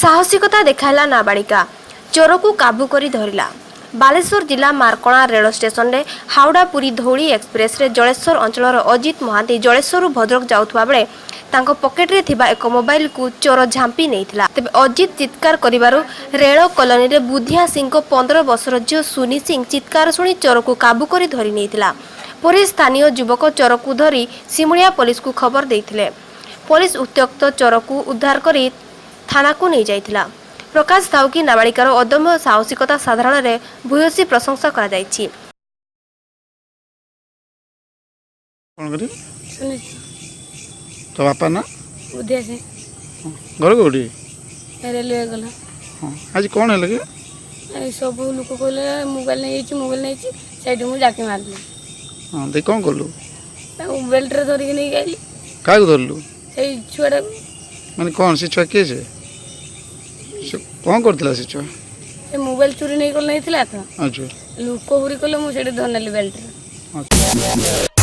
साहसिकता देखाइला नाबालिका चोर को काबू करी धरिला। बालेश्वर जिला मार्कणा रेल स्टेशन रे हावड़ा पुरी धौली एक्सप्रेस रे जलेश्वर अंचल अजित महांती जलेश्वर भद्रक जाउथबा बेले तांको पॉकेट रे थिबा एक मोबाइल को चोर झांपी नेइथिला। तेबे अजित चित्कार करिबारु रेल कॉलोनी रे बुधिया सिंह को 15 वर्षर झियो सुनी सिंह चित्कार सुनी चोर को काबू करी धरि नेइथिला। पुलिस स्थानीय युवक चोर को धरी सिमुलिया पुलिस को खबर देइथिले। पुलिस उत्यक्त चोर को उद्धार करी थाना को नहीं जाइथिला। प्रकाश थाउ कि नाबालिकार अदम्य साहसिकता साधारण रे भूयसी प्रशंसा करा जाइछि। कौन करी सुनी तो बापा ना बुधिया से घर कोठी रेलवे गला आज कौन है लगे सब लोक कहले मोबाइल नहीं साइड में जाके मारली। हाँ देख कौन कलु बेल्ट रे धरिक नहीं गई क्या धरलु से छुआ माने कौन से छुआ किए से कौन करथिला से छुआ से मोबाइल चोरी नहीं कर नहीं थिला तो अच्छा लोक हुरी कले मु सेठी धरनेली बेल्ट रे। अच्छा